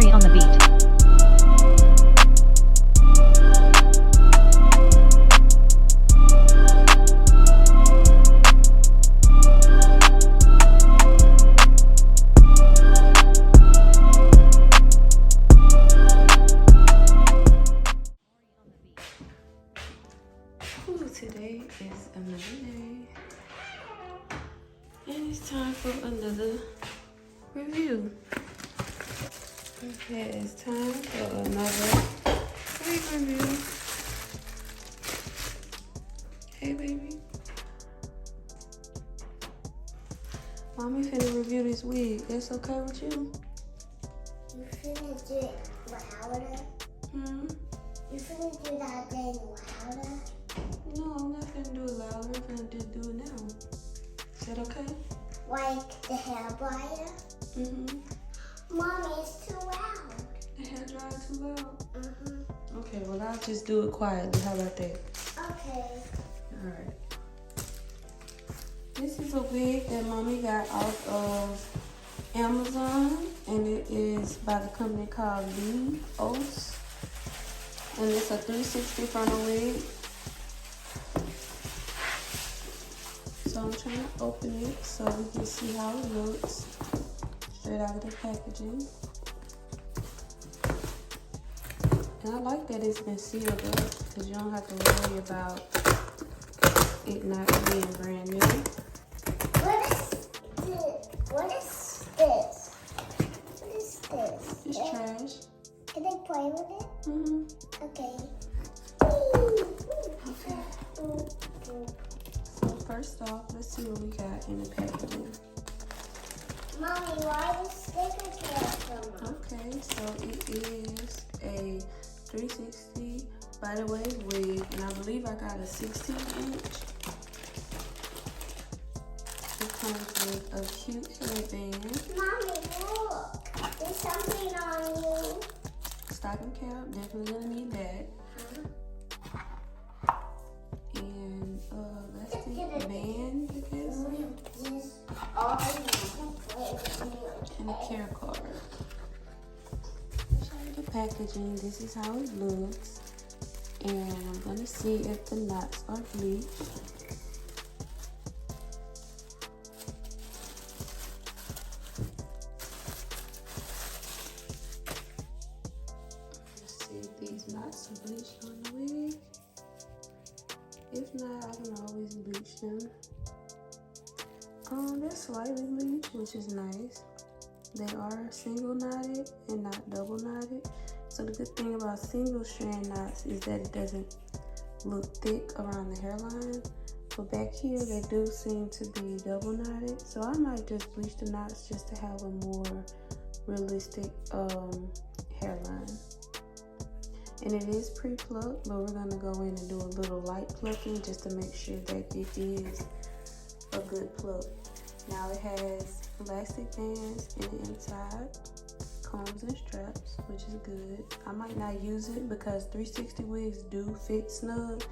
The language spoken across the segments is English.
Ori on the beat. Today is another day, and it's time for another review. Okay, it's time for another wig review. Hey, baby. Mommy finna review this wig. That's okay with you? You finna do it louder? You finna do that thing louder? No, I'm not finna do it louder. I'm finna just do it now. Is that okay? Like the hair dryer? Mommy, it's too loud. The hair dryer too loud? Okay, well, I'll just do it quietly. How about that? Okay. Alright. This is a wig that Mommy got off of Amazon, and it is by the company called Beeos. And it's a 360 frontal wig. So I'm trying to open it so we can see how it looks straight out of the packaging. And I like that it's been sealed up because you don't have to worry about it not being brand new. What is this? What is this? It's trash. Can I play with it? Okay. Okay. So first off, let's see what we got in the packaging. Mommy, why the sticker came from? Okay, so it is a 360 by the way wig, and I believe I got a 16-inch. It comes with a cute hairband. Mommy, look. There's something on you. Stocking cap, definitely gonna need that. And elastic band, I guess. And a care card. Show you the packaging. This is how it looks. And I'm gonna see if the knots are bleached. Let's see if these knots are bleached on the wig. If not, I can always bleach them. They're slightly bleached, which is nice. They are single knotted and not double knotted. So the good thing about single strand knots is that it doesn't look thick around the hairline. But back here, they do seem to be double knotted. So I might just bleach the knots just to have a more realistic hairline. And it is pre-plucked, but we're gonna go in and do a little light plucking just to make sure that it is a good pluck. Now it has elastic bands in the inside, combs and straps, which is good. I might not use it because 360 wigs do fit snug,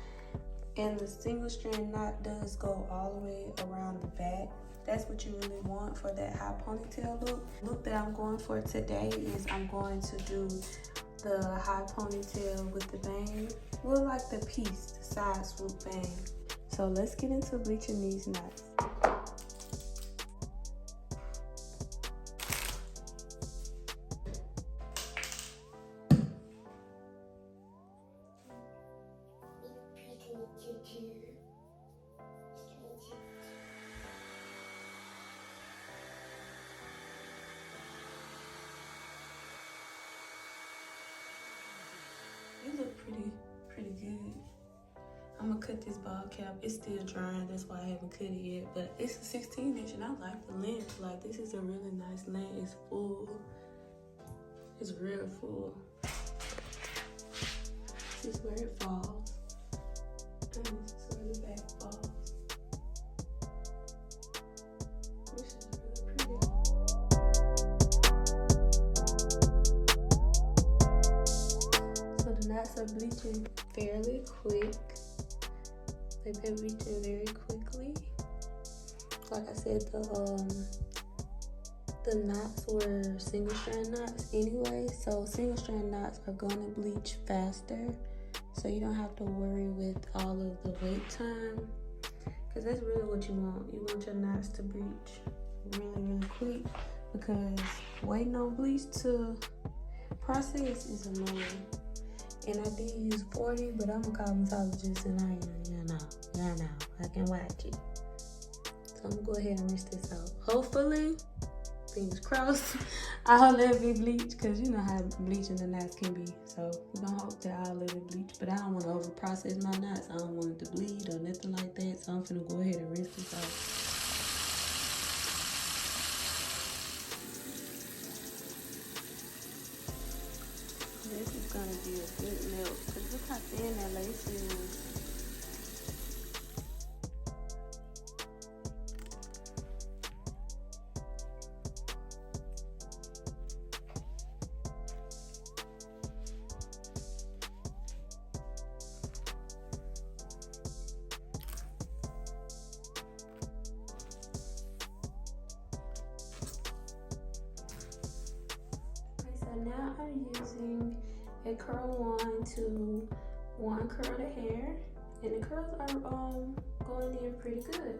and the single strand knot does go all the way around the back. That's what you really want for that high ponytail look. The look that I'm going for today is I'm going to do the high ponytail with the bang. Well, like the piece, the side swoop bang. So let's get into bleaching these knots. It look pretty good. I'm gonna cut this ball cap. It's still drying, that's why I haven't cut it yet. But it's a 16-inch and I like the length. Like, this is a really nice length. It's full. It's real full. This is where it falls. And this is where the back falls. Which is really pretty. So the knots are bleaching fairly quick. They've been bleaching very quickly. Like I said, the the knots were single strand knots anyway, so single strand knots are gonna bleach faster, so you don't have to worry with all of the wait time, because that's really what you want. You want your knots to bleach really quick, because waiting on bleach to process is annoying. And I did use 40, but I'm a cosmetologist and I know, I can watch it. So I'm gonna go ahead and rinse this out. Hopefully, fingers crossed, I'll let it be bleached, because you know how bleaching the knots can be. So we're gonna hope that I'll let it bleach, but I don't want to over process my knots. I don't want it to bleed or nothing like that. So I'm gonna go ahead and rinse this out. This is gonna be a good milk, because look how thin that lace is. Now I'm using a curl wand to curl the hair, and the curls are going in pretty good.